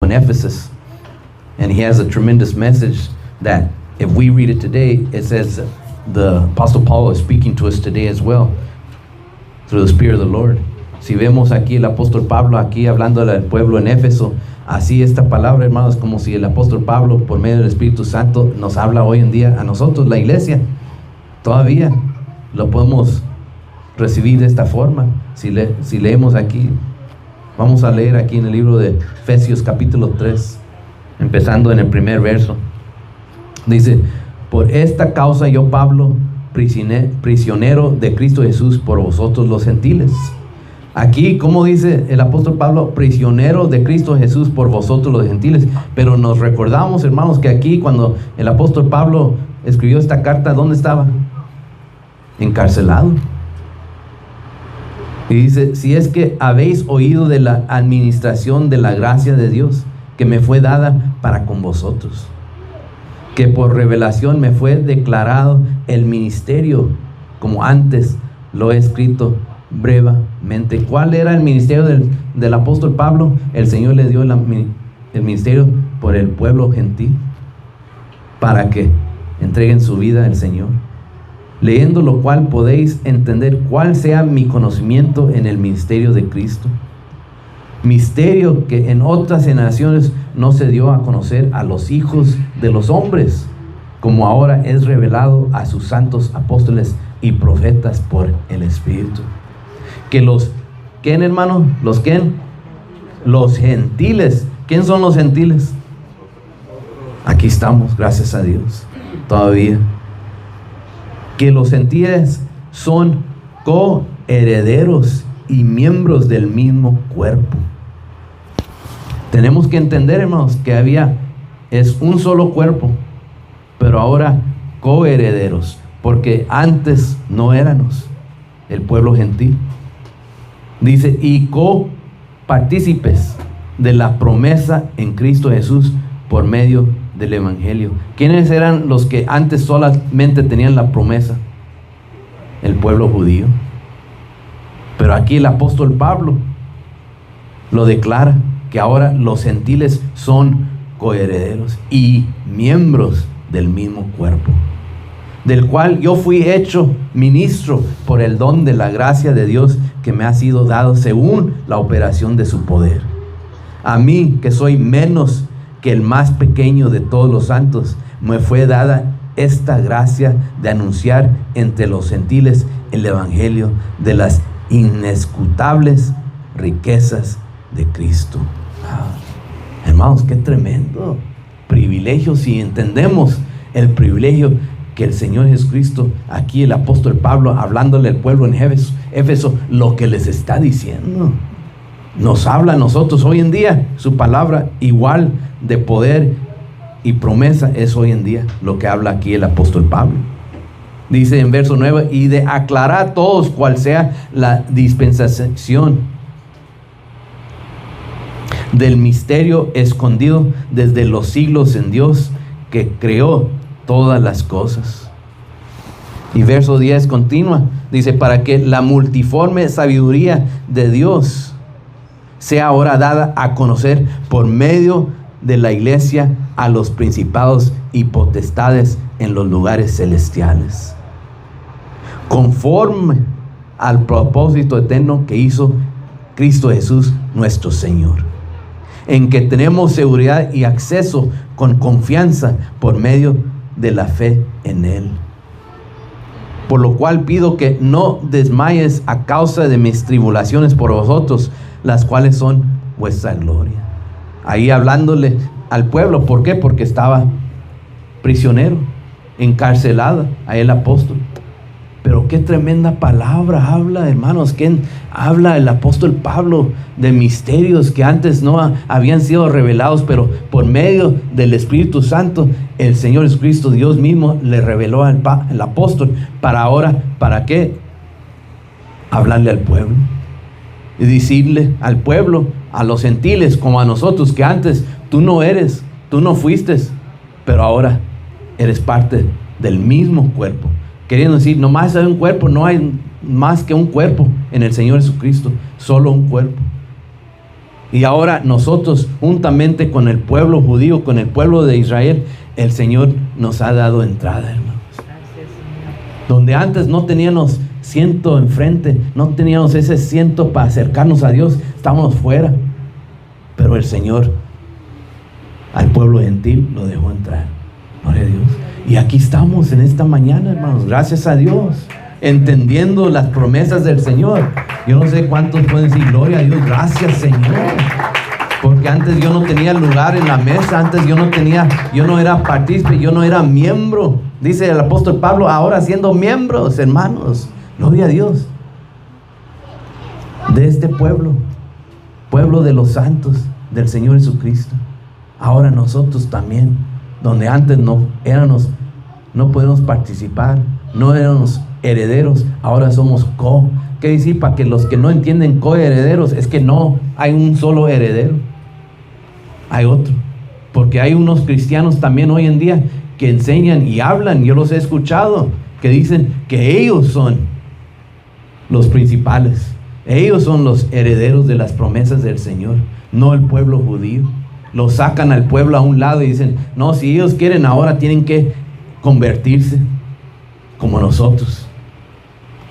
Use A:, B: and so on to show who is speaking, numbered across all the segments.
A: in Ephesus, and he has a tremendous message that if we read it today, it says the Apostle Paul is speaking to us today as well through the Spirit of the Lord. Si vemos aquí el apóstol Pablo aquí hablando al pueblo en Éfeso, así esta palabra, hermanos, como si el apóstol Pablo por medio del Espíritu Santo nos habla hoy en día a nosotros, la iglesia. Todavía lo podemos recibir de esta forma si leemos aquí. Vamos a leer aquí en el libro de Efesios capítulo 3, empezando en el primer verso. Dice: por esta causa yo, Pablo, prisionero de Cristo Jesús por vosotros los gentiles. Aquí, como dice el apóstol Pablo, prisionero de Cristo Jesús por vosotros los gentiles. Pero nos recordamos, hermanos, que aquí cuando el apóstol Pablo escribió esta carta, ¿dónde estaba? Encarcelado. Y dice: si es que habéis oído de la administración de la gracia de Dios que me fue dada para con vosotros, que por revelación me fue declarado el ministerio, como antes lo he escrito brevemente. ¿Cuál era el ministerio del apóstol Pablo? El Señor le dio el ministerio por el pueblo gentil, para que entreguen su vida al Señor. Leyendo lo cual podéis entender cuál sea mi conocimiento en el ministerio de Cristo, misterio que en otras generaciones no se dio a conocer a los hijos de los hombres, como ahora es revelado a sus santos apóstoles y profetas por el Espíritu. Que ¿quién, hermano? Los gentiles. ¿Quién son los gentiles? Aquí estamos, gracias a Dios, todavía. Que los gentiles son coherederos y miembros del mismo cuerpo. Tenemos que entender, hermanos, que es un solo cuerpo, pero ahora coherederos, porque antes no éramos el pueblo gentil. Dice: y copartícipes de la promesa en Cristo Jesús por medio del Evangelio. ¿Quiénes eran los que antes solamente tenían la promesa? El pueblo judío. Pero aquí el apóstol Pablo lo declara, que ahora los gentiles son coherederos y miembros del mismo cuerpo, del cual yo fui hecho ministro por el don de la gracia de Dios que me ha sido dado según la operación de su poder. A mí, que soy menos que el más pequeño de todos los santos, me fue dada esta gracia de anunciar entre los gentiles el evangelio de las inescrutables riquezas de Cristo. Hermanos, qué tremendo privilegio si entendemos el privilegio que el Señor Jesucristo, aquí el apóstol Pablo hablándole al pueblo en Éfeso, lo que les está diciendo. Nos habla a nosotros hoy en día, su palabra igual de poder y promesa es hoy en día lo que habla aquí el apóstol Pablo. Dice en verso 9: y de aclarar a todos cuál sea la dispensación del misterio escondido desde los siglos en Dios, que creó todas las cosas. Y verso 10 continúa, dice: para que la multiforme sabiduría de Dios sea ahora dada a conocer por medio de la iglesia a los principados y potestades en los lugares celestiales, conforme al propósito eterno que hizo Cristo Jesús nuestro Señor, en que tenemos seguridad y acceso con confianza por medio de la fe en Él. Por lo cual pido que no desmayes a causa de mis tribulaciones por vosotros, las cuales son vuestra gloria. Ahí hablándole al pueblo. ¿Por qué? Porque estaba prisionero, encarcelado, a el apóstol. Pero qué tremenda palabra habla, hermanos. ¿Quién habla el apóstol Pablo de misterios que antes no habían sido revelados, pero por medio del Espíritu Santo el Señor Jesucristo, Dios mismo, le reveló al apóstol para ahora, ¿para qué? Hablarle al pueblo y decirle al pueblo, a los gentiles como a nosotros, que antes tú no fuiste, pero ahora eres parte del mismo cuerpo. Queriendo decir, nomás hay un cuerpo, no hay más que un cuerpo en el Señor Jesucristo, solo un cuerpo. Y ahora nosotros, juntamente con el pueblo judío, con el pueblo de Israel, el Señor nos ha dado entrada, hermanos. Donde antes no teníamos asiento enfrente, no teníamos ese asiento para acercarnos a Dios, estábamos fuera. Pero el Señor al pueblo gentil lo dejó entrar. Gloria a Dios. Y aquí estamos en esta mañana, hermanos, gracias a Dios, entendiendo las promesas del Señor. Yo no sé cuántos pueden decir gloria a Dios, gracias Señor, porque antes yo no tenía lugar en la mesa, antes yo no era partícipe, yo no era miembro. Dice el apóstol Pablo, ahora siendo miembros, hermanos, gloria a Dios, de este pueblo de los santos del Señor Jesucristo. Ahora nosotros también, donde antes no podemos participar, no éramos herederos, ahora somos ¿Qué decir? Para que los que no entienden coherederos, es que no hay un solo heredero, hay otro. Porque hay unos cristianos también hoy en día que enseñan y hablan, yo los he escuchado, que dicen que ellos son los principales, ellos son los herederos de las promesas del Señor, no el pueblo judío. Lo sacan al pueblo a un lado y dicen, no, si ellos quieren ahora tienen que convertirse como nosotros,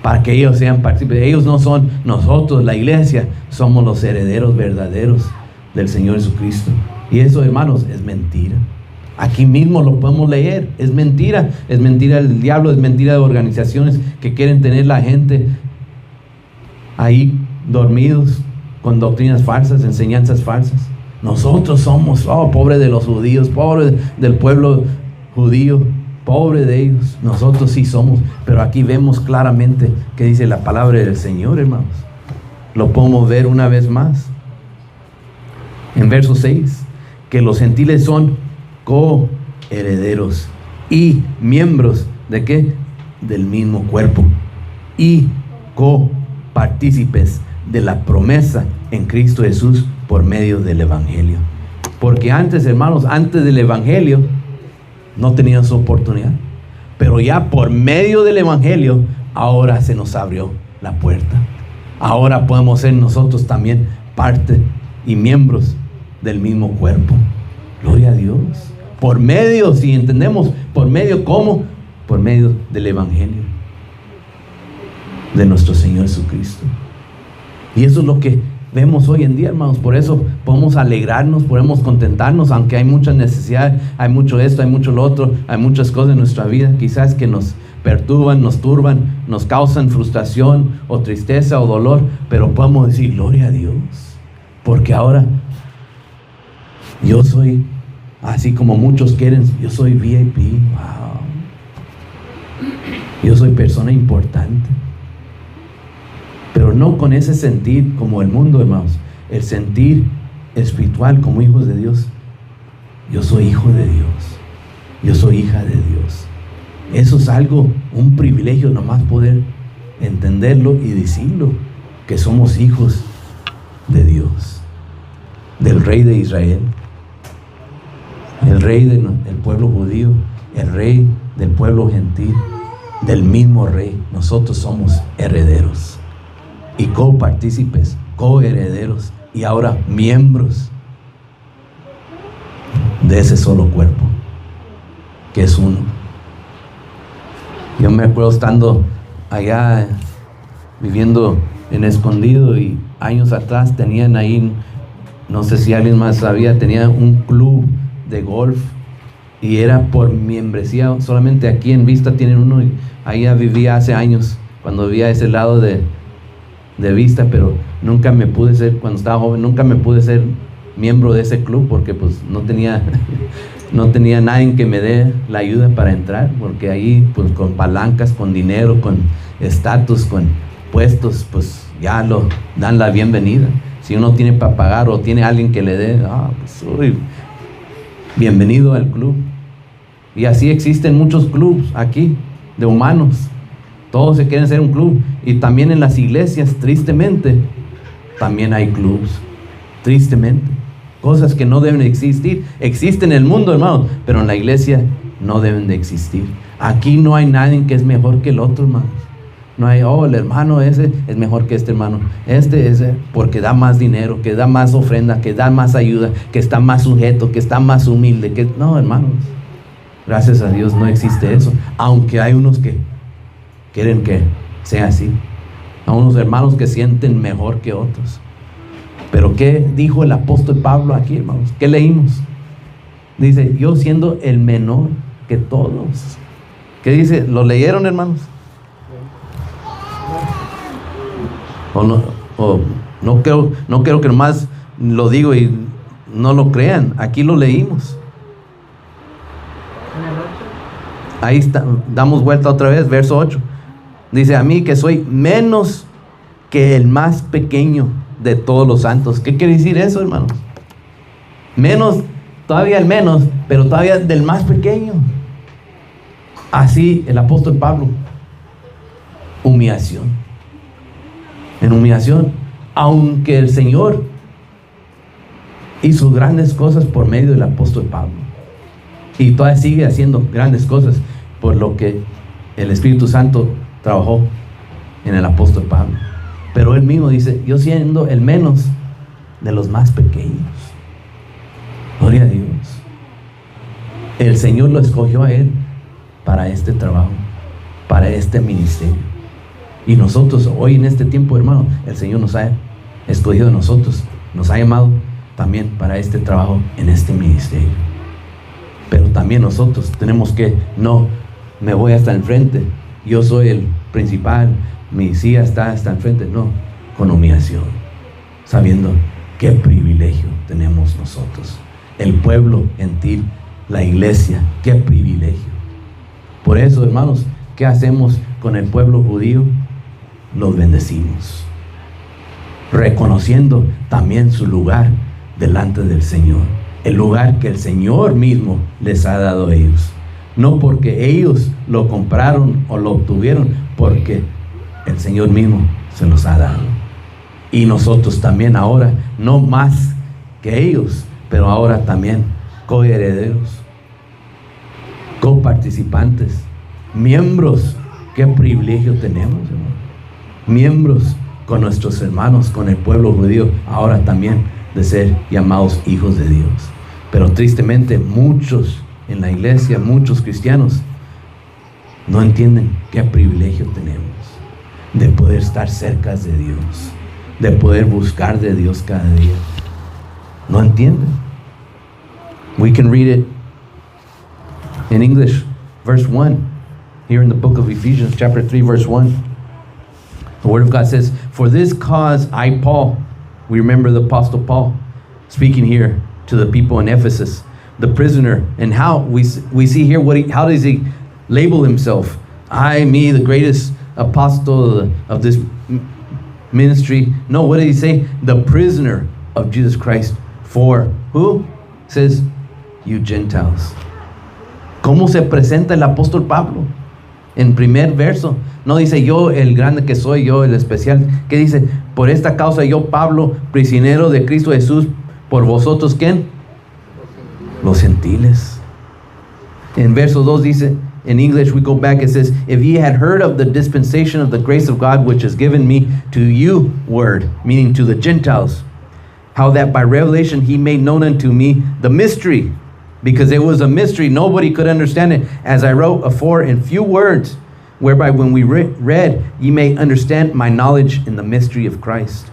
A: para que ellos sean partícipes. Ellos no son nosotros, la iglesia, somos los herederos verdaderos del Señor Jesucristo. Y eso, hermanos, es mentira. Aquí mismo lo podemos leer, es mentira del diablo, es mentira de organizaciones que quieren tener la gente ahí dormidos con doctrinas falsas, enseñanzas falsas. Nosotros somos, pobre de los judíos, pobre del pueblo judío, pobre de ellos. Nosotros sí somos, pero aquí vemos claramente que dice la palabra del Señor, hermanos. Lo podemos ver una vez más en verso 6, que los gentiles son coherederos y miembros ¿de qué? Del mismo cuerpo y copartícipes de la promesa en Cristo Jesús por medio del Evangelio. Porque antes, hermanos, antes del Evangelio no tenían su oportunidad, pero ya por medio del Evangelio ahora se nos abrió la puerta. Ahora podemos ser nosotros también parte y miembros del mismo cuerpo. Gloria a Dios. Por medio, si entendemos, por medio, ¿cómo? Por medio del Evangelio de nuestro Señor Jesucristo. Y eso es lo que vemos hoy en día, hermanos. Por eso podemos alegrarnos, podemos contentarnos, aunque hay muchas necesidades, hay mucho esto, hay mucho lo otro, hay muchas cosas en nuestra vida, quizás que nos perturban, nos turban, nos causan frustración o tristeza o dolor, pero podemos decir gloria a Dios, porque ahora yo soy, así como muchos quieren, yo soy VIP, wow, yo soy persona importante. Pero no con ese sentir como el mundo, hermanos. El sentir espiritual como hijos de Dios. Yo soy hijo de Dios. Yo soy hija de Dios. Eso es algo, un privilegio nomás poder entenderlo y decirlo. Que somos hijos de Dios. Del Rey de Israel. El Rey del pueblo judío. El Rey del pueblo gentil. Del mismo Rey. Nosotros somos herederos. Y copartícipes, coherederos y ahora miembros de ese solo cuerpo que es uno. Yo me acuerdo estando allá viviendo en Escondido y años atrás tenían ahí, no sé si alguien más sabía, tenían un club de golf y era por membresía. Solamente aquí en Vista tienen uno y ahí vivía hace años cuando vivía a ese lado de Vista, pero nunca me pude ser, cuando estaba joven, nunca me pude ser miembro de ese club porque pues no tenía nadie que me dé la ayuda para entrar, porque ahí pues con palancas, con dinero, con estatus, con puestos, pues ya lo dan la bienvenida. Si uno tiene para pagar o tiene alguien que le dé, pues uy, bienvenido al club. Y así existen muchos clubes aquí de humanos. Todos se quieren ser un club. Y también en las iglesias, tristemente, también hay clubes. Tristemente. Cosas que no deben existir. Existen en el mundo, hermanos, pero en la iglesia no deben de existir. Aquí no hay nadie que es mejor que el otro, hermanos. No hay, el hermano ese es mejor que este hermano. Este es porque da más dinero, que da más ofrenda, que da más ayuda, que está más sujeto, que está más humilde. No, hermanos. Gracias a Dios no existe eso. Aunque hay unos que quieren que sea así. A unos hermanos que sienten mejor que otros. Pero ¿qué dijo el apóstol Pablo aquí, hermanos? ¿Qué leímos? Dice, yo siendo el menor que todos. ¿Qué dice? ¿Lo leyeron, hermanos? No creo que nomás lo digo y no lo crean. Aquí lo leímos. Ahí está, damos vuelta otra vez, verso 8. Dice, a mí que soy menos que el más pequeño de todos los santos. ¿Qué quiere decir eso, hermanos? Menos, todavía el menos, pero todavía del más pequeño. Así el apóstol Pablo. Humillación. En humillación, aunque el Señor hizo grandes cosas por medio del apóstol Pablo, y todavía sigue haciendo grandes cosas por lo que el Espíritu Santo trabajó en el apóstol Pablo, pero él mismo dice, yo siendo el menos de los más pequeños. Gloria a Dios. El Señor lo escogió a él para este trabajo, para este ministerio. Y nosotros hoy en este tiempo, hermano, el Señor nos ha escogido a nosotros, nos ha llamado también para este trabajo en este ministerio. Pero también nosotros tenemos que, no me voy hasta el frente, yo soy el principal, mi silla está hasta el frente. No, con humillación, sabiendo qué privilegio tenemos nosotros, el pueblo gentil, la iglesia, qué privilegio. Por eso, hermanos, ¿qué hacemos con el pueblo judío? Los bendecimos, reconociendo también su lugar delante del Señor, el lugar que el Señor mismo les ha dado a ellos, no porque ellos lo compraron o lo obtuvieron, porque el Señor mismo se los ha dado. Y nosotros también ahora, no más que ellos, pero ahora también coherederos, coparticipantes, miembros. Qué privilegio tenemos, hermano. Miembros con nuestros hermanos, con el pueblo judío, ahora también de ser llamados hijos de Dios. Pero tristemente muchos en la iglesia, muchos cristianos, no entienden qué privilegio tenemos de poder estar cerca de Dios, de poder buscar de Dios cada día. No entienden. We can read it in English, verse 1, here in the book of Ephesians, chapter 3, verse 1. The Word of God says, for this cause I, Paul, we remember the Apostle Paul speaking here to the people in Ephesus, the prisoner, and how we see here how does he label himself? Me, the greatest apostle of this ministry. No, what did he say? The prisoner of Jesus Christ. For who? It says, you Gentiles. ¿Cómo se presenta el apóstol Pablo? En primer verso, no dice yo el grande que soy, yo el especial. ¿Qué dice? Por esta causa yo, Pablo, prisionero de Cristo Jesús, por vosotros, ¿quién? Los gentiles. En verso 2 dice, in English we go back, it says, if ye had heard of the dispensation of the grace of God, which is given me to you, word, meaning to the Gentiles, how that by revelation he made known unto me the mystery, because it was a mystery, nobody could understand it, as I wrote afore in few words, whereby when we read, ye may understand my knowledge in the mystery of Christ.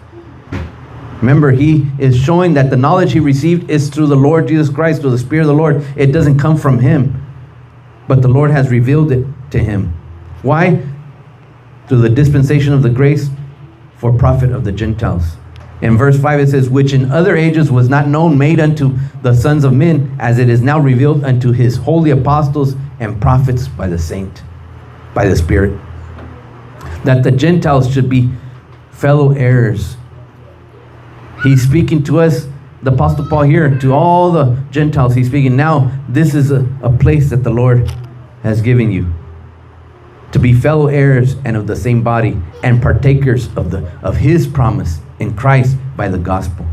A: Remember, he is showing that the knowledge he received is through the Lord Jesus Christ, through the Spirit of the Lord. It doesn't come from him, but the Lord has revealed it to him. Why? Through the dispensation of the grace for profit of the Gentiles. In verse 5 it says, which in other ages was not known, made unto the sons of men, as it is now revealed unto his holy apostles and prophets by the saint, by the Spirit, that the Gentiles should be fellow heirs. He's speaking to us, the Apostle Paul here, to all the Gentiles. He's speaking now, this is a place that the Lord has given you, to be fellow heirs and of the same body, and partakers of his promise in Christ by the gospel.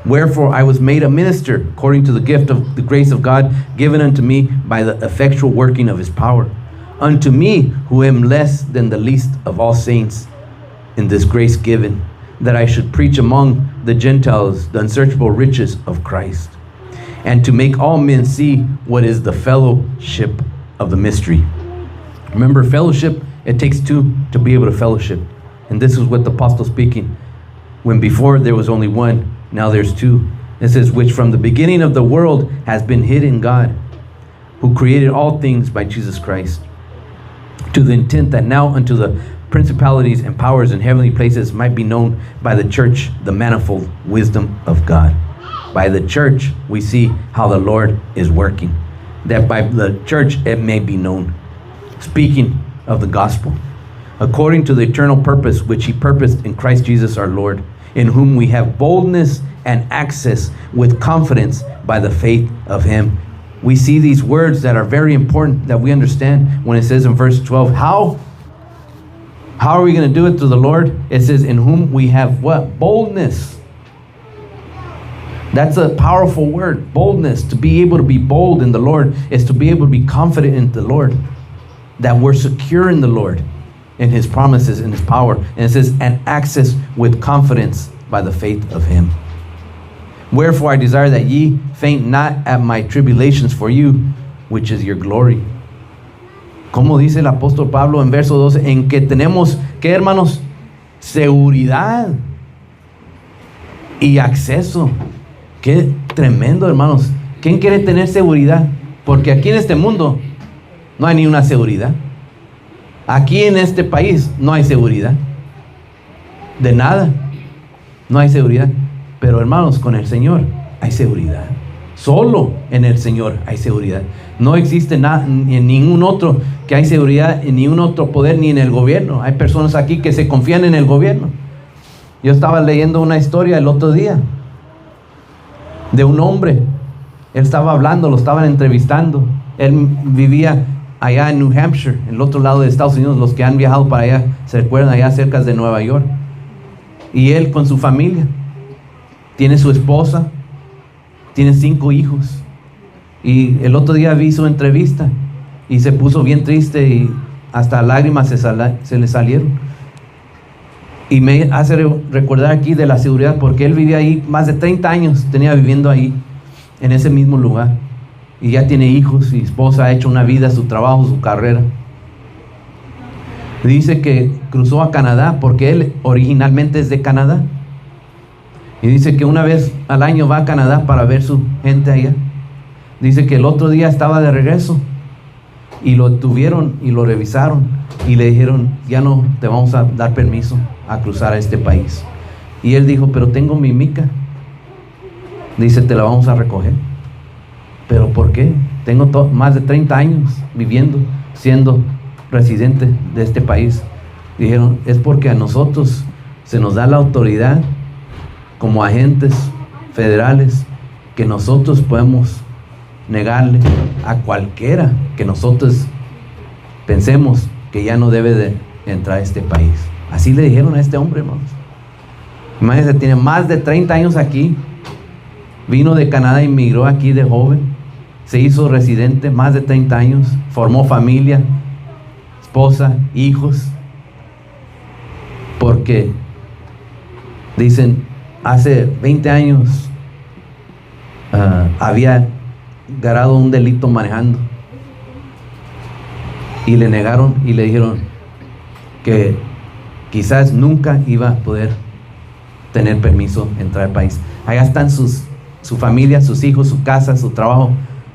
A: Wherefore I was made a minister according to the gift of the grace of God given unto me by the effectual working of his power. unto me, who am less than the least of all saints, in this grace given, that I should preach among the Gentiles the unsearchable riches of Christ, and to make all men see what is the fellowship of the mystery. Remember, fellowship, it takes two to be able to fellowship. And this is what the apostle speaking. When before there was only one, now there's two. It says, which from the beginning of the world has been hid in God, who created all things by Jesus Christ, to the intent that now unto the principalities and powers in heavenly places might be known by the church the manifold wisdom of God. By the church, we see how the Lord is working. That by the church, it may be known. Speaking of the gospel, according to the eternal purpose which he purposed in Christ Jesus our Lord, in whom we have boldness and access with confidence by the faith of him. We see these words that are very important that we understand when it says in verse 12, how are we going to do it to the Lord? It says, in whom we have what? Boldness. That's a powerful word, boldness. To be able to be bold in the Lord is to be able to be confident in the Lord, that we're secure in the Lord, in his promises, in his power. And it says, and access with confidence by the faith of him. Wherefore I desire that ye faint not at my tribulations for you, which is your glory. Como dice el apóstol Pablo en verso 12, en que tenemos, ¿qué, hermanos? Seguridad y acceso. Qué tremendo, hermanos. ¿Quién quiere tener seguridad? Porque aquí en este mundo no hay ni una seguridad. Aquí en este país no hay seguridad. De nada. No hay seguridad. Pero hermanos, con el Señor hay seguridad. Solo en el Señor hay seguridad. No existe nada en ningún otro que hay seguridad, en ningún otro poder, ni en el gobierno. Hay personas aquí que se confían en el gobierno. Yo estaba leyendo una historia el otro día de un hombre. Él estaba hablando, lo estaban entrevistando. Él vivía allá en New Hampshire, en el otro lado de Estados Unidos. Los que han viajado para allá se recuerdan, allá cerca de Nueva York. Y él con su familia, tiene su esposa, tiene 5 hijos. Y el otro día vi su entrevista y se puso bien triste y hasta lágrimas se le salieron. Y me hace recordar aquí de la seguridad, porque él vivía ahí más de 30 años, tenía viviendo ahí, en ese mismo lugar. Y ya tiene hijos y esposa, ha hecho una vida, su trabajo, su carrera. Dice que cruzó a Canadá porque él originalmente es de Canadá. Y dice que una vez al año va a Canadá para ver su gente allá. Dice que el otro día estaba de regreso y lo tuvieron y lo revisaron y le dijeron, ya no te vamos a dar permiso a cruzar a este país. Y él dijo, pero tengo mi mica. Dice, te la vamos a recoger. ¿Pero por qué? Tengo más de 30 años viviendo, siendo residente de este país. Dijeron, es porque a nosotros se nos da la autoridad como agentes federales, que nosotros podemos negarle a cualquiera que nosotros pensemos que ya no debe de entrar a este país. Así le dijeron a este hombre, hermanos. Imagínense, tiene más de 30 años aquí, vino de Canadá, inmigró aquí de joven, se hizo residente más de 30 años, formó familia, esposa, hijos, porque dicen, hace 20 años había ganado un delito manejando y le negaron y le dijeron que quizás nunca iba a poder tener permiso de entrar al país. Allá están su familia, sus hijos, su casa, su trabajo,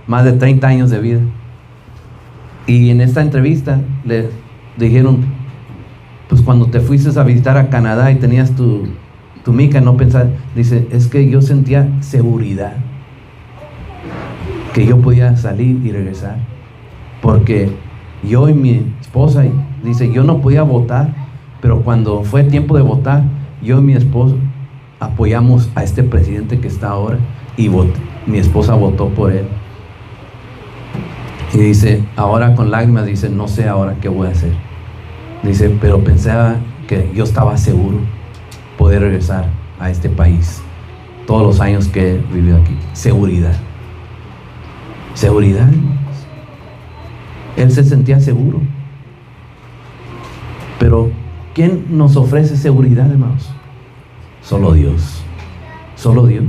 A: más de 30 años de vida. Y en esta entrevista le dijeron, pues cuando te fuiste a visitar a Canadá y tenías tu mica, no pensar, dice, es que yo sentía seguridad, que yo podía salir y regresar, porque yo y mi esposa, dice, yo no podía votar, pero cuando fue tiempo de votar, yo y mi esposo apoyamos a este presidente que está ahora, y mi esposa votó por él. Y dice, ahora con lágrimas, dice, no sé ahora qué voy a hacer. Dice, pero pensaba que yo estaba seguro poder regresar a este país todos los años que he vivido aquí. Seguridad. Él se sentía seguro. Pero ¿quién nos ofrece seguridad, hermanos? Solo Dios. Solo Dios.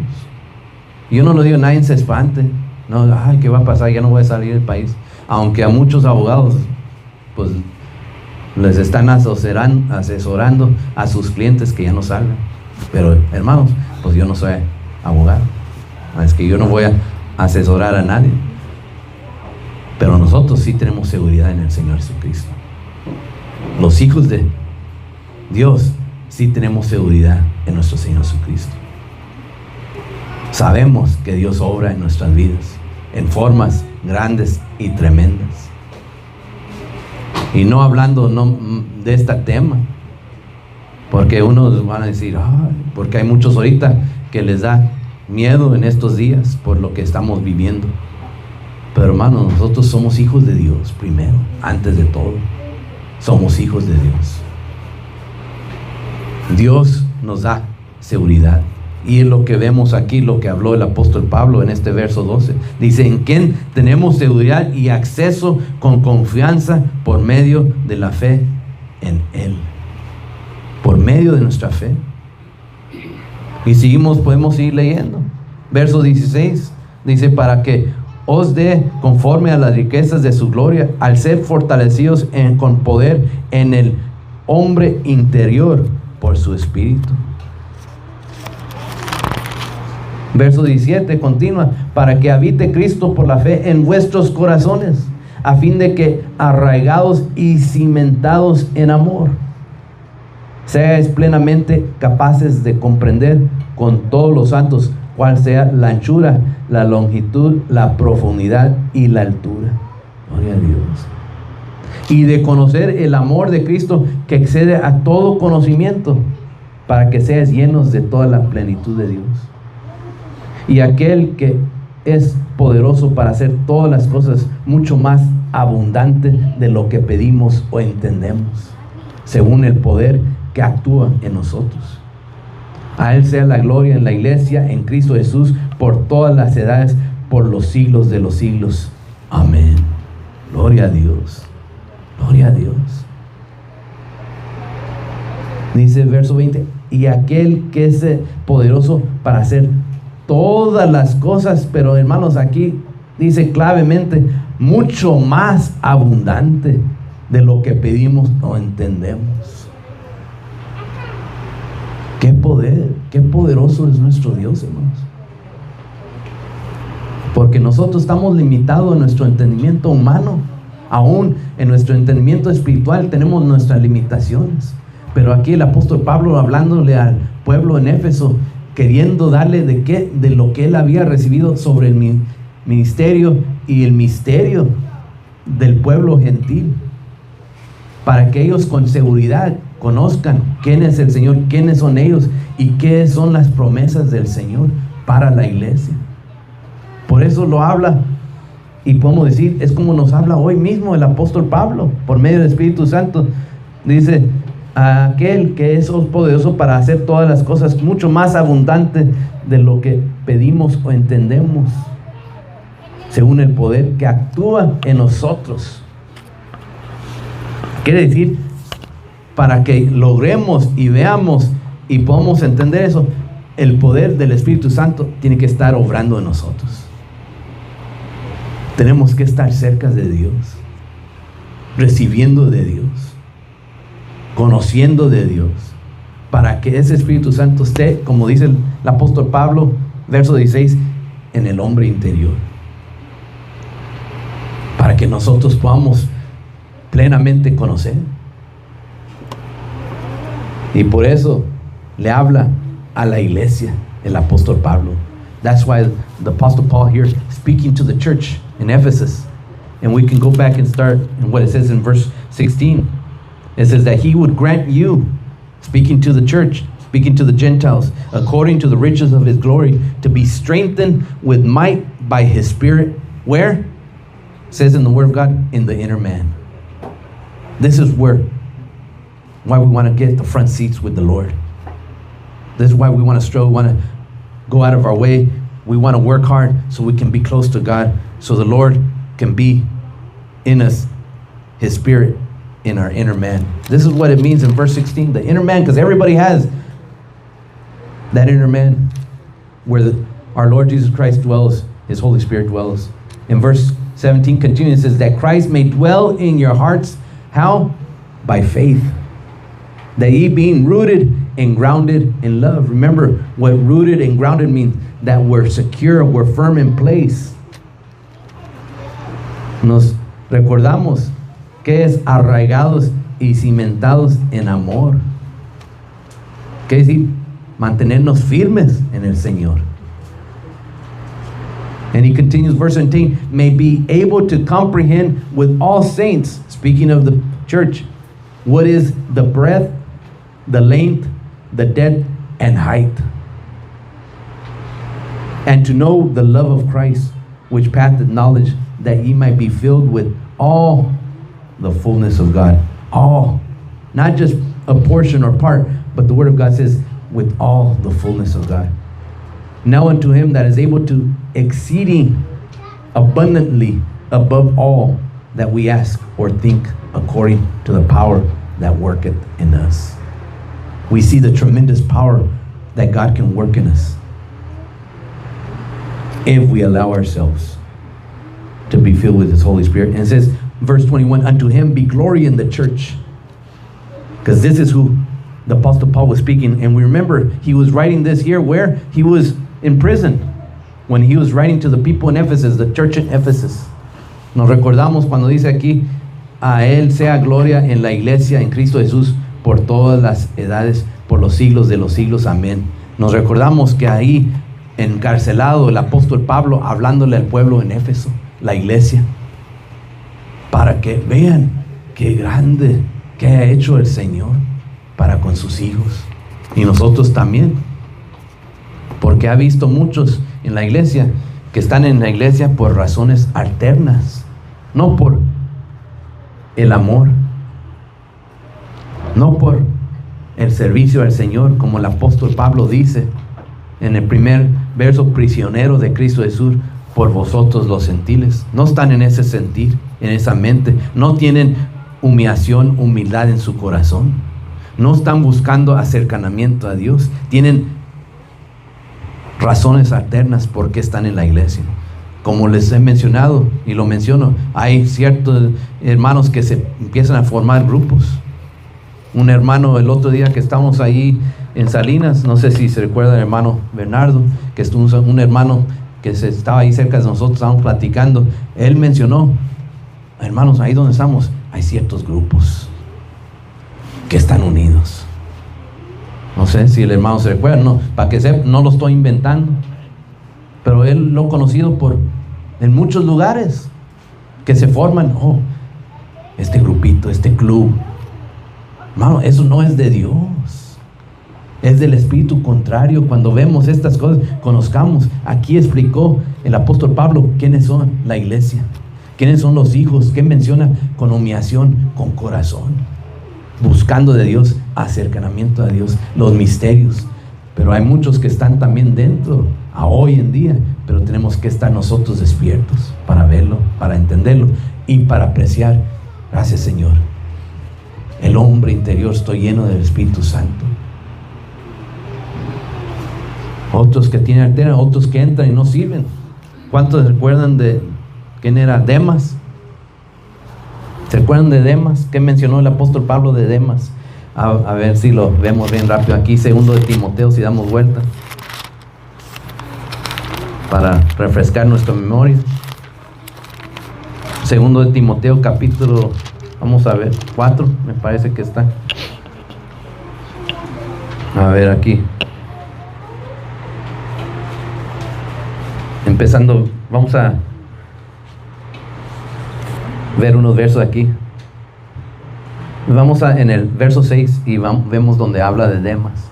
A: Yo no lo digo, nadie se espante. No, ay, ¿qué va a pasar? Ya no voy a salir del país. Aunque a muchos abogados, pues, les están asesorando a sus clientes que ya no salgan. Pero, hermanos, pues yo no soy abogado. Es que yo no voy a asesorar a nadie. Pero nosotros sí tenemos seguridad en el Señor Jesucristo. Los hijos de Dios sí tenemos seguridad en nuestro Señor Jesucristo. Sabemos que Dios obra en nuestras vidas en formas grandes y tremendas. Y no hablando de este tema, porque unos van a decir, porque hay muchos ahorita que les da miedo en estos días por lo que estamos viviendo. Pero hermanos, nosotros somos hijos de Dios primero, antes de todo. Somos hijos de Dios. Dios nos da seguridad. Y lo que vemos aquí, lo que habló el apóstol Pablo en este verso 12, dice: en quien tenemos seguridad y acceso con confianza por medio de la fe en Él. Por medio de nuestra fe. Y podemos seguir leyendo. Verso 16 dice: para que os dé conforme a las riquezas de su gloria, al ser fortalecidos con poder en el hombre interior por su espíritu. Verso 17 continúa: para que habite Cristo por la fe en vuestros corazones, a fin de que, arraigados y cimentados en amor, seáis plenamente capaces de comprender con todos los santos cuál sea la anchura, la longitud, la profundidad y la altura. Gloria a Dios. Y de conocer el amor de Cristo que excede a todo conocimiento, para que seas llenos de toda la plenitud de Dios. Y aquel que es poderoso para hacer todas las cosas mucho más abundante de lo que pedimos o entendemos, según el poder que actúa en nosotros. A Él sea la gloria en la iglesia, en Cristo Jesús, por todas las edades, por los siglos de los siglos. Amén. Gloria a Dios. Gloria a Dios. Dice el verso 20: y aquel que es poderoso para hacer todas las cosas, pero hermanos, aquí dice clavemente, mucho más abundante de lo que pedimos o entendemos. Qué poder, qué poderoso es nuestro Dios, hermanos. Porque nosotros estamos limitados en nuestro entendimiento humano. Aún en nuestro entendimiento espiritual tenemos nuestras limitaciones. Pero aquí el apóstol Pablo, hablándole al pueblo en Éfeso, queriendo darle de lo que él había recibido sobre el ministerio y el misterio del pueblo gentil, para que ellos con seguridad conozcan quién es el Señor, quiénes son ellos y qué son las promesas del Señor para la iglesia. Por eso lo habla, y podemos decir, es como nos habla hoy mismo el apóstol Pablo, por medio del Espíritu Santo. Dice: a aquel que es poderoso para hacer todas las cosas mucho más abundante de lo que pedimos o entendemos, según el poder que actúa en nosotros. Quiere decir, para que logremos y veamos y podamos entender eso, el poder del Espíritu Santo tiene que estar obrando en nosotros. Tenemos que estar cerca de Dios, recibiendo de Dios, conociendo de Dios, para que ese Espíritu Santo esté, como dice el apóstol Pablo, verso 16, en el hombre interior, para que nosotros podamos plenamente conocer. Y por eso le habla a la iglesia el apóstol Pablo. That's why the apostle Paul here speaking to the church in Ephesus. And we can go back and start in what it says in verse 16. It says that he would grant you, speaking to the church, speaking to the Gentiles, according to the riches of his glory, to be strengthened with might by his Spirit. Where? It says in the Word of God, in the inner man. This is why we want to get the front seats with the Lord. This is why we want to strive, we want to go out of our way. We want to work hard so we can be close to God, so the Lord can be in us His Spirit in our inner man. This is what it means in verse 16, the inner man, because everybody has that inner man where our Lord Jesus Christ dwells, His Holy Spirit dwells. In verse 17 continues, it says that Christ may dwell in your hearts. How? By faith. That ye being rooted and grounded in love. Remember what rooted and grounded means, that we're secure, we're firm in place. Nos recordamos que es arraigados y cimentados en amor. ¿Qué decir? Mantenernos firmes en el Señor. And he continues, verse 17, may be able to comprehend with all saints, speaking of the church, what is the breadth, the length, the depth, and height. And to know the love of Christ, which passeth knowledge, that ye might be filled with all the fullness of God. All. Not just a portion or part, but the Word of God says, with all the fullness of God. Now unto Him that is able to exceeding abundantly above all that we ask or think, according to the power that worketh in us. We see the tremendous power that God can work in us if we allow ourselves to be filled with His Holy Spirit. And it says, verse 21, unto Him be glory in the church. Because this is who the Apostle Paul was speaking. And we remember he was writing this here where he was in prison, when he was writing to the people in Ephesus, the church in Ephesus. Nos recordamos cuando dice aquí, a Él sea gloria en la iglesia, en Cristo Jesús, por todas las edades, por los siglos de los siglos. Amén. Nos recordamos que ahí, encarcelado, el apóstol Pablo, hablándole al pueblo en Éfeso, la iglesia, para que vean qué grande que ha hecho el Señor para con sus hijos. Y nosotros también. Porque ha visto muchos en la iglesia que están en la iglesia por razones alternas, no por el amor, no por el servicio al Señor, como el apóstol Pablo dice en el primer verso, prisionero de Cristo Jesús por vosotros los gentiles. No están en ese sentir, en esa mente, no tienen humillación, humildad en su corazón, no están buscando acercamiento a Dios, tienen razones alternas por qué están en la iglesia. Como les he mencionado y lo menciono, hay ciertos hermanos que se empiezan a formar grupos. Un hermano el otro día que estábamos ahí en Salinas, no sé si se recuerda el hermano Bernardo, que estuvo un hermano que estaba ahí cerca de nosotros, estábamos platicando, él mencionó, hermanos, ahí donde estamos hay ciertos grupos que están unidos. No sé si el hermano se recuerda, no, para que sepa, no lo estoy inventando, pero él lo ha conocido en muchos lugares que se forman, este grupito, este club. Hermano, eso no es de Dios, es del espíritu contrario. Cuando vemos estas cosas, conozcamos. Aquí explicó el apóstol Pablo quiénes son la iglesia, quiénes son los hijos, que menciona con humillación, con corazón, buscando de Dios, acercamiento a Dios, los misterios. Pero hay muchos que están también dentro a hoy en día, pero tenemos que estar nosotros despiertos para verlo, para entenderlo y para apreciar. Gracias, Señor. El hombre interior estoy lleno del Espíritu Santo. Otros que tienen altera, otros que entran y no sirven. ¿Cuántos recuerdan de quién era Demas? ¿Se acuerdan de Demas? ¿Qué mencionó el apóstol Pablo de Demas? A ver si lo vemos bien rápido aquí, 2 de Timoteo, si damos vuelta, para refrescar nuestra memoria. 2 de Timoteo, capítulo, vamos a ver, 4, me parece que está. A ver aquí. Empezando, vamos a ver unos versos aquí. Vamos en el verso 6 y vemos donde habla de Demas.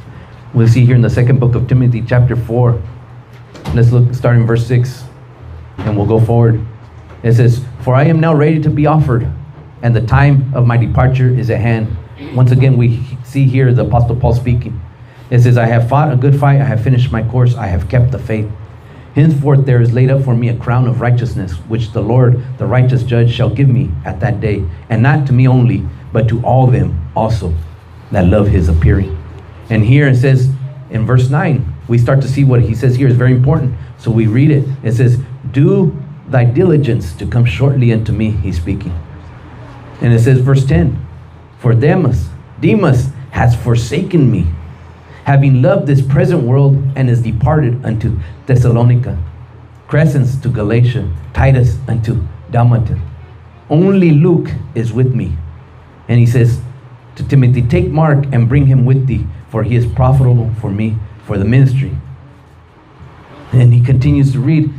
A: We'll see here in the second book of Timothy, chapter 4. Let's look, start in verse 6, and we'll go forward. It says, for I am now ready to be offered, and the time of my departure is at hand. Once again, we see here the Apostle Paul speaking. It says, I have fought a good fight, I have finished my course, I have kept the faith. Henceforth there is laid up for me a crown of righteousness, which the Lord, the righteous judge, shall give me at that day, and not to me only, but to all them also that love his appearing. And here it says in verse 9, we start to see what he says here is very important. So we read it. It says, do thy diligence to come shortly unto me, he's speaking. And it says verse 10, for Demas has forsaken me, having loved this present world, and is departed unto Thessalonica, Crescens to Galatia, Titus unto Dalmatia. Only Luke is with me. And he says to Timothy, take Mark and bring him with thee, for he is profitable for me for the ministry. And he continues to read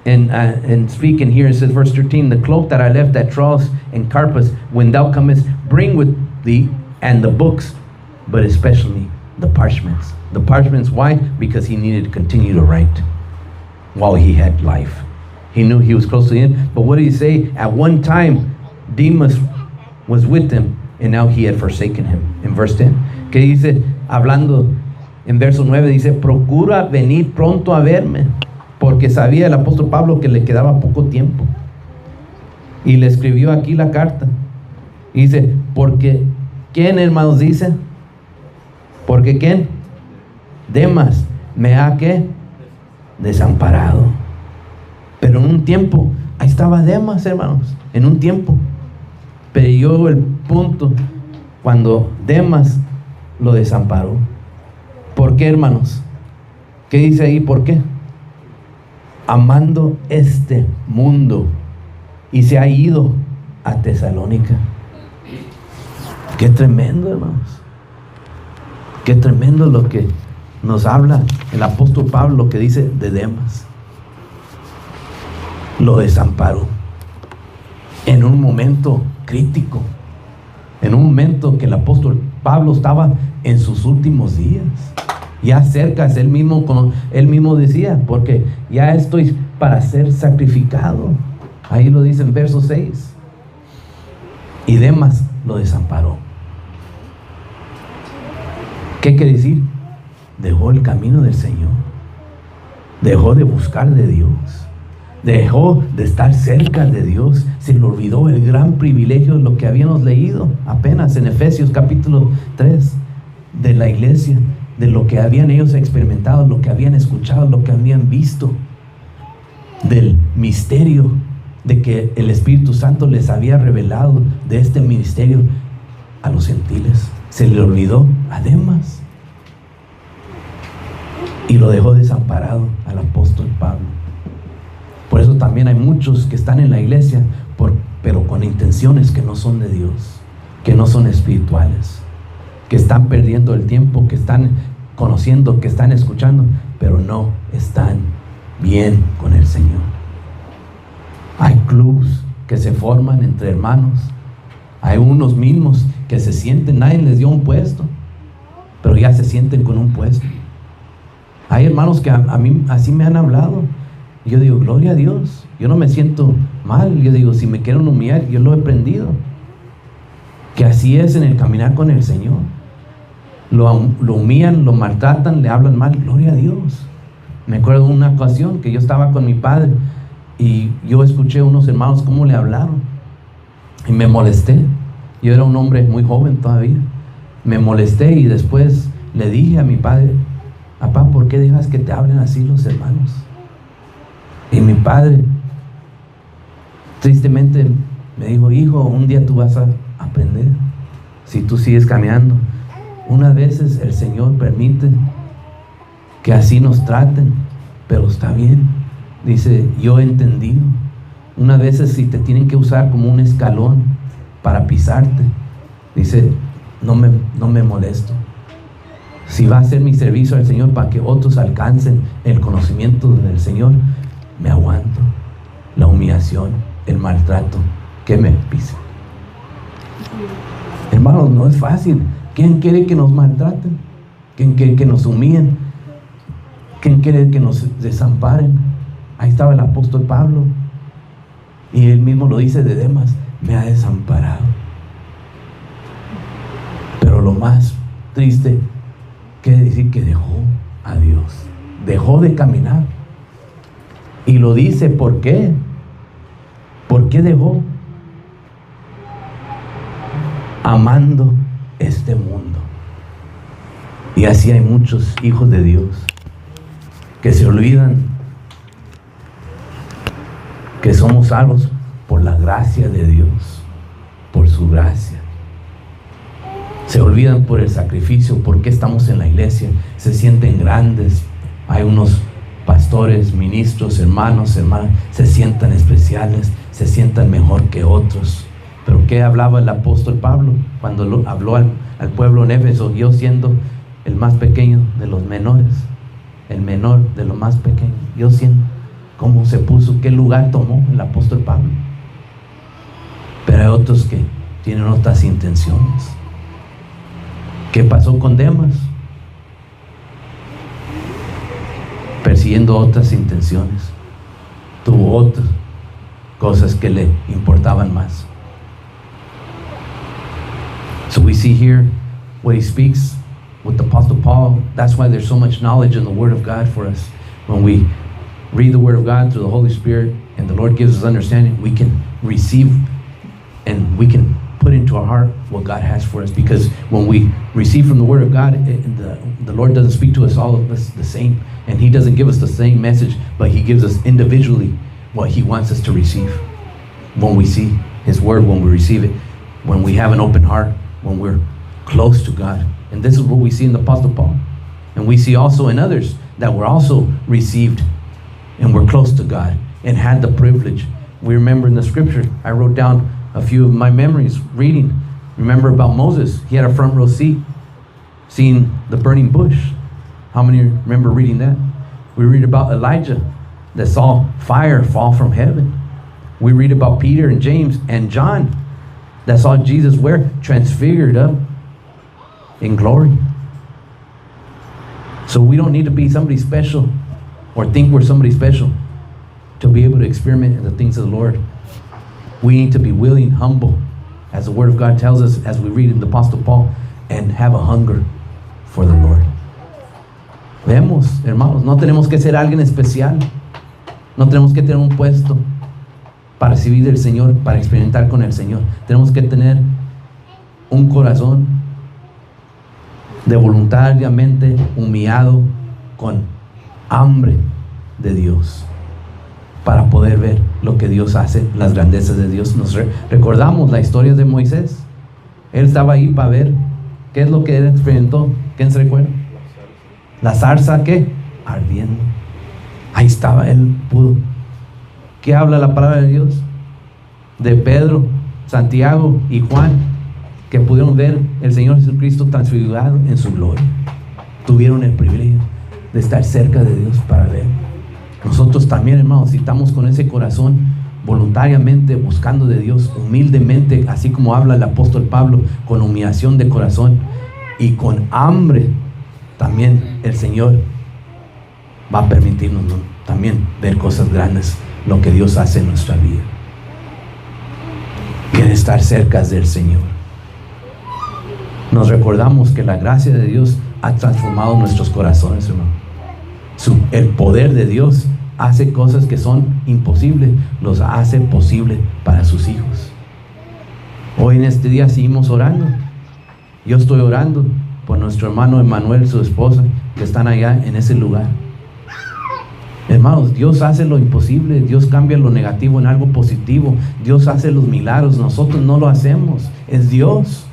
A: and speak, and here it says verse 13, the cloak that I left at Troas and Carpus, when thou comest, bring with thee, and the books, but especially the parchments. The parchments, why? Because he needed to continue to write while he had life. He knew he was close to the end. But what did he say? At one time, Demas was with him, and now he had forsaken him. In verse 10, que dice, hablando en verso 9, dice, procura venir pronto a verme, porque sabía el apóstol Pablo que le quedaba poco tiempo. Y le escribió aquí la carta. Y dice, porque, ¿quién, hermanos, dice? Porque ¿quién? Demas me ha, ¿qué? Desamparado. Pero en un tiempo, ahí estaba Demas, hermanos, en un tiempo. Pero llegó el punto cuando Demas lo desamparó. ¿Por qué, hermanos? ¿Qué dice ahí? ¿Por qué? Amando este mundo, y se ha ido a Tesalónica. Qué tremendo, hermanos. Qué tremendo lo que nos habla el apóstol Pablo, lo que dice de Demas. Lo desamparó en un momento crítico, en un momento que el apóstol Pablo estaba en sus últimos días, ya cerca. Él mismo decía, porque ya estoy para ser sacrificado. Ahí lo dice en verso 6. Y Demas lo desamparó. ¿Qué quiere decir? Dejó el camino del Señor, dejó de buscar de Dios, dejó de estar cerca de Dios. Se le olvidó el gran privilegio de lo que habíamos leído apenas en Efesios capítulo 3, de la iglesia, de lo que habían ellos experimentado, lo que habían escuchado, lo que habían visto, del misterio de que el Espíritu Santo les había revelado, de este ministerio a los gentiles. Se le olvidó a Demas y lo dejó desamparado al apóstol Pablo. Por eso también hay muchos que están en la iglesia, pero con intenciones que no son de Dios, que no son espirituales, que están perdiendo el tiempo, que están conociendo, que están escuchando, pero no están bien con el Señor. Hay clubs que se forman entre hermanos. Hay unos mismos que se sienten, nadie les dio un puesto, pero ya se sienten con un puesto. Hay hermanos que a mí así me han hablado. Y yo digo, gloria a Dios, yo no me siento mal. Yo digo, si me quieren humillar, yo lo he aprendido, que así es en el caminar con el Señor. Lo humillan, lo maltratan, le hablan mal, gloria a Dios. Me acuerdo de una ocasión que yo estaba con mi padre y yo escuché a unos hermanos cómo le hablaron y me molesté. Yo era un hombre muy joven todavía. Me molesté y después le dije a mi padre, papá, ¿por qué dejas que te hablen así los hermanos? Y mi padre tristemente me dijo, hijo, un día tú vas a aprender si tú sigues caminando. Unas veces el Señor permite que así nos traten, pero está bien. Dice, yo he entendido. Unas veces si te tienen que usar como un escalón para pisarte, dice, no me molesto. Si va a ser mi servicio al Señor para que otros alcancen el conocimiento del Señor, me aguanto la humillación, el maltrato, que me pisen. Hermanos, no es fácil. ¿Quién quiere que nos maltraten? ¿Quién quiere que nos humillen? ¿Quién quiere que nos desamparen? Ahí estaba el apóstol Pablo, y él mismo lo dice de Demas, me ha desamparado. Pero lo más triste quiere decir que dejó a Dios, dejó de caminar Y lo dice, ¿por qué? ¿Por qué dejó? Amando este mundo. Y así hay muchos hijos de Dios que se olvidan que somos salvos por la gracia de Dios, por su gracia. Se olvidan por el sacrificio, porque estamos en la iglesia, se sienten grandes. Hay unos pastores, ministros, hermanos, hermanas, se sientan especiales, se sientan mejor que otros. Pero ¿qué hablaba el apóstol Pablo cuando habló al pueblo en Éfeso? Yo siendo el más pequeño de los menores, el menor de los más pequeños, yo siendo, ¿cómo se puso? ¿Qué lugar tomó el apóstol Pablo? Pero hay otros que tienen otras intenciones. ¿Qué pasó con Demas? Persiguiendo otras intenciones. Tuvo otras cosas que le importaban más. So we see here what he speaks with the Apostle Paul. That's why there's so much knowledge in the Word of God for us. When we read the Word of God through the Holy Spirit and the Lord gives us understanding, we can receive and we can put into our heart what God has for us. Because when we receive from the Word of God, the Lord doesn't speak to us all of us the same. And He doesn't give us the same message, but He gives us individually what He wants us to receive. When we see His Word, when we receive it, when we have an open heart, when we're close to God. And this is what we see in the Apostle Paul. And we see also in others that were also received and were close to God and had the privilege. We remember in the scripture, I wrote down a few of my memories reading. Remember about Moses? He had a front row seat seeing the burning bush. How many remember reading that? We read about Elijah that saw fire fall from heaven. We read about Peter and James and John that saw Jesus where? Transfigured up in glory. So we don't need to be somebody special or think we're somebody special to be able to experiment in the things of the Lord. We need to be willing, humble, as the Word of God tells us, as we read in the Apostle Paul, and have a hunger for the Lord. Vemos, hermanos, no tenemos que ser alguien especial. No tenemos que tener un puesto para recibir del Señor, para experimentar con el Señor. Tenemos que tener un corazón de voluntariamente humillado, con hambre de Dios, para poder ver lo que Dios hace, las grandezas de Dios. Nos recordamos la historia de Moisés. Él estaba ahí para ver qué es lo que él experimentó. ¿Quién se recuerda? La zarza, ¿qué? Ardiendo. Ahí estaba, él pudo. ¿Qué habla la palabra de Dios? De Pedro, Santiago y Juan, que pudieron ver el Señor Jesucristo transfigurado en su gloria. Tuvieron el privilegio de estar cerca de Dios para ver. Nosotros también, hermanos, si estamos con ese corazón voluntariamente buscando de Dios, humildemente, así como habla el apóstol Pablo, con humillación de corazón y con hambre, también el Señor va a permitirnos, ¿no?, también ver cosas grandes, lo que Dios hace en nuestra vida. Quiere estar cerca del Señor. Nos recordamos que la gracia de Dios ha transformado nuestros corazones, hermano. El poder de Dios hace cosas que son imposibles, los hace posible para sus hijos. Hoy en este día seguimos orando. Yo estoy orando por nuestro hermano Emanuel, su esposa, que están allá en ese lugar. Hermanos, Dios hace lo imposible. Dios cambia lo negativo en algo positivo. Dios hace los milagros. Nosotros no lo hacemos. Es Dios.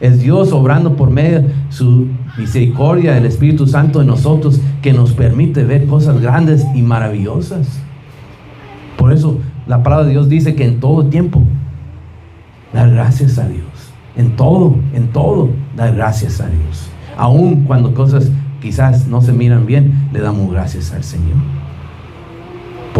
A: Es Dios obrando por medio de su misericordia, el Espíritu Santo en nosotros, que nos permite ver cosas grandes y maravillosas. Por eso la palabra de Dios dice que en todo tiempo dar gracias a Dios. En todo, dar gracias a Dios. Aun cuando cosas quizás no se miran bien, le damos gracias al Señor.